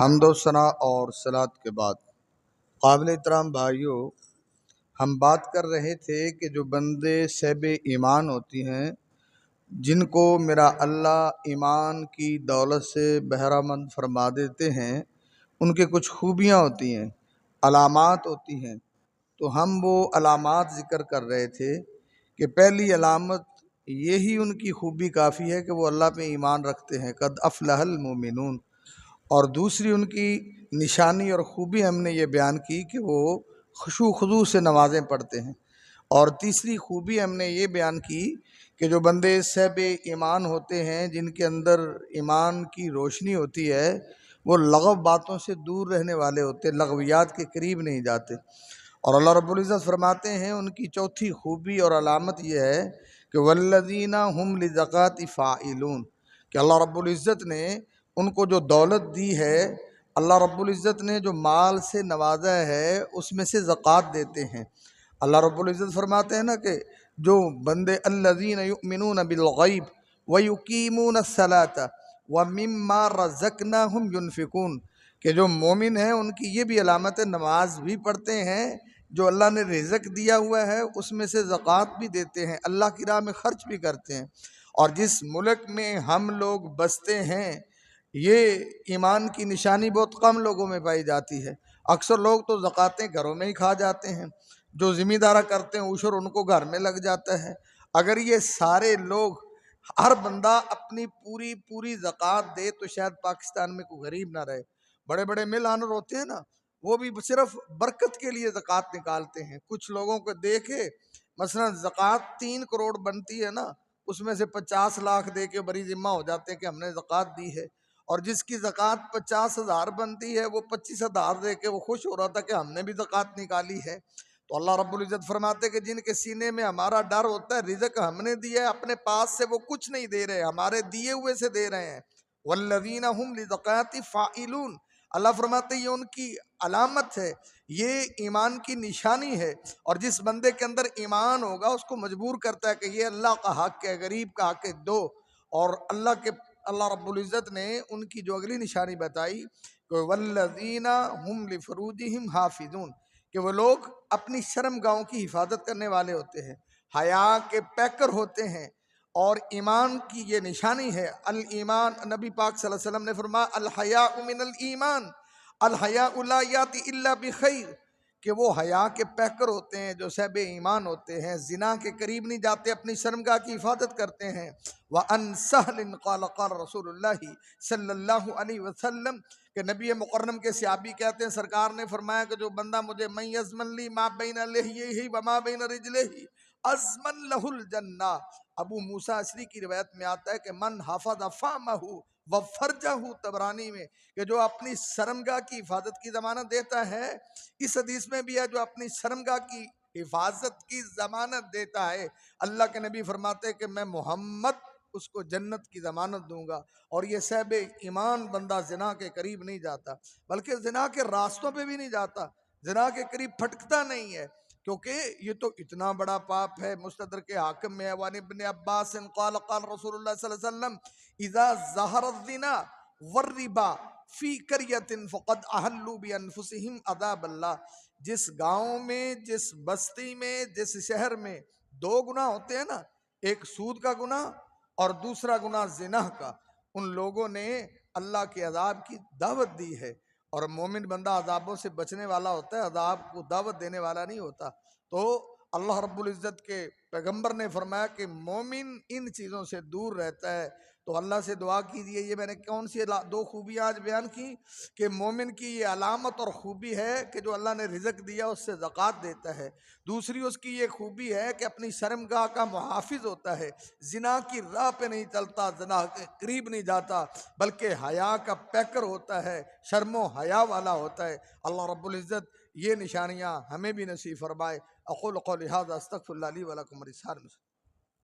हम्दोसना और सलात के बाद काबिल एहतराम भाइयों, हम बात कर रहे थे कि जो बंदे सहब ईमान होती हैं, जिनको मेरा अल्लाह ईमान की दौलत से बहरामंद फरमा देते हैं, उनके कुछ खूबियाँ होती हैं, अलामात होती हैं। तो हम वो अलामात ज़िक्र कर रहे थे कि पहली अलामत यही उनकी खूबी काफ़ी है कि वो अल्लाह पे ईमान रखते हैं, कद अफलहल मोमिनून। और दूसरी उनकी निशानी और ख़ूबी हमने ये बयान की कि वो खुशू खुदू से नमाज़ें पढ़ते हैं। और तीसरी खूबी हमने ये बयान की कि जो बंदे सहब ईमान होते हैं, जिनके अंदर ईमान की रोशनी होती है, वो लगव बातों से दूर रहने वाले होते, लगवियात के करीब नहीं जाते। और अल्लाह रब्बुल इज़्ज़त फरमाते हैं उनकी चौथी खूबी और अलामत यह है कि वल्लज़ीना हुम लिज़काति फ़ाइलून, कि अल्लाह रब्बुल इज़्ज़त ने उनको जो दौलत दी है, अल्लाह रब्बुल इज़्ज़त ने जो माल से नवाजा है, उसमें से ज़कात देते हैं। अल्लाह रब्बुल इज़्ज़त फरमाते हैं ना कि जो बंदे अल्लज़ीना युमिनून बिल गैब व युकीमून अस्सलाता व मिम्मा रज़क़नाहुम युनफ़िकून, कि जो मोमिन हैं उनकी ये भी अलामत है, नमाज भी पढ़ते हैं, जो अल्लाह ने रिज़्क़ दिया हुआ है उसमें से ज़कात भी देते हैं, अल्लाह की राह में ख़र्च भी करते हैं। और जिस मुल्क में हम लोग बसते हैं, ये ईमान की निशानी बहुत कम लोगों में पाई जाती है। अक्सर लोग तो ज़कातें घरों में ही खा जाते हैं, जो ज़िम्मेदारा करते हैं उशर उनको घर में लग जाता है। अगर ये सारे लोग, हर बंदा अपनी पूरी पूरी ज़कात दे तो शायद पाकिस्तान में कोई गरीब ना रहे। बड़े बड़े मिल आनर होते हैं ना, वो भी सिर्फ बरकत के लिए ज़कात निकालते हैं। कुछ लोगों को देखे, मसलन ज़कात 3 करोड़ बनती है ना, उसमें से 50 लाख दे के बड़ी जिम्मा हो जाते हैं कि हमने ज़कात दी है। और जिसकी ज़कात 50,000 बनती है, वो 25,000 दे के वो खुश हो रहा था कि हमने भी ज़कात निकाली है। तो अल्लाह रब्बुल इज़्ज़त फरमाते कि जिनके सीने में हमारा डर होता है, रिज़्क़ हमने दिया है, अपने पास से वो कुछ नहीं दे रहे, हमारे दिए हुए से दे रहे हैं। वल्लज़ीना हुम लिज़काति फ़ाइलून, अल्लाह फरमाते ये उनकी अलामत है, ये ईमान की निशानी है। और जिस बंदे के अंदर ईमान होगा, उसको मजबूर करता है कि ये अल्लाह का हक़ है, गरीब का हक़ है, दो। और अल्लाह रब्बुल इज़्ज़त ने उनकी जो अगली निशानी बताई, वल्लज़ीना हुम लिफ़ुरूजिहिम हाफ़िज़ून, कि वो लोग अपनी शर्मगाहों की हिफाजत करने वाले होते हैं, हया के पैकर होते हैं। और ईमान की ये निशानी है, अल ईमान, नबी पाक सल्लल्लाहु अलैहि वसल्लम ने फरमाया अल हयाउ मिनल ईमान, अल हयाउ ला याति इल्ला बिखैर, कि वो हया के पैकर होते हैं, जो सहब ईमान होते हैं, जिना के करीब नहीं जाते, अपनी शर्मगाह की हिफाजत करते हैं। व अन सहलिन क़ाल क़ाल रसूलुल्लाहि सल्लल्लाहु अलैहि वसल्लम, कि नबी मुकर्रम के सहाबी कहते हैं, सरकार ने फरमाया कि जो बंदा मुझे मैं यज़मन ली मा बैन लिह्यैहि व मा बैन रिजलैहि अज़मन लहुल जन्ना। अबू मूसा अशरी की रिवायत में आता है कि मन हफ़ज़ फ़महु व फ़रजहु, तबरानी में, कि जो अपनी शर्मगाह की हिफाजत की ज़मानत देता है। इस हदीस में भी है जो अपनी शर्मगाह की हिफाजत की ज़मानत देता है, अल्लाह के नबी फरमाते हैं कि मैं मोहम्मद उसको जन्नत की ज़मानत दूंगा। और ये सहब ईमान बंदा जिना के करीब नहीं जाता, बल्कि जिना के रास्तों पे भी नहीं जाता, जिना के करीब फटकता नहीं है, क्योंकि ये तो इतना बड़ा पाप है। मुस्तदरक के हाकिम में वान इब्न अब्बास क़ाल क़ाल रसूलुल्लाह सल्लल्लाहु अलैहि वसल्लम इज़ा ज़हर ज़िना वर्रिबा फ़ी क़रियतिन फ़क़द अहल्लू बिअन्फुसिहिम अज़ाब अल्लाह, जिस गाँव में, जिस बस्ती में, जिस शहर में 2 गुनाह होते हैं ना, एक सूद का गुनाह और दूसरा गुनाह ज़िना का, उन लोगों ने अल्लाह के अज़ाब की दावत दी है। और मोमिन बंदा अज़ाबों से बचने वाला होता है, अज़ाब को दावत देने वाला नहीं होता। तो अल्लाह रब्बुल इज़्ज़त के पैगंबर ने फरमाया कि मोमिन इन चीज़ों से दूर रहता है। तो अल्लाह से दुआ कीजिए। ये मैंने कौन सी 2 खूबियाँ आज बयान की कि मोमिन की ये अलामत और ख़ूबी है कि जो अल्लाह ने रिज़्क़ दिया उससे ज़कात देता है। दूसरी उसकी ये खूबी है कि अपनी शर्मगाह का मुहाफ़िज़ होता है, ज़िना की राह पे नहीं चलता, ज़िना के करीब नहीं जाता, बल्कि हया का पैकर होता है, शर्मो हया वाला होता है। अल्लाह रब्बुल इज़्ज़त ये निशानियाँ हमें भी नसीब फरमाए। अक़ूलु क़ौली हाज़ा अस्तग़फ़िरुल्लाह ली व लकुम।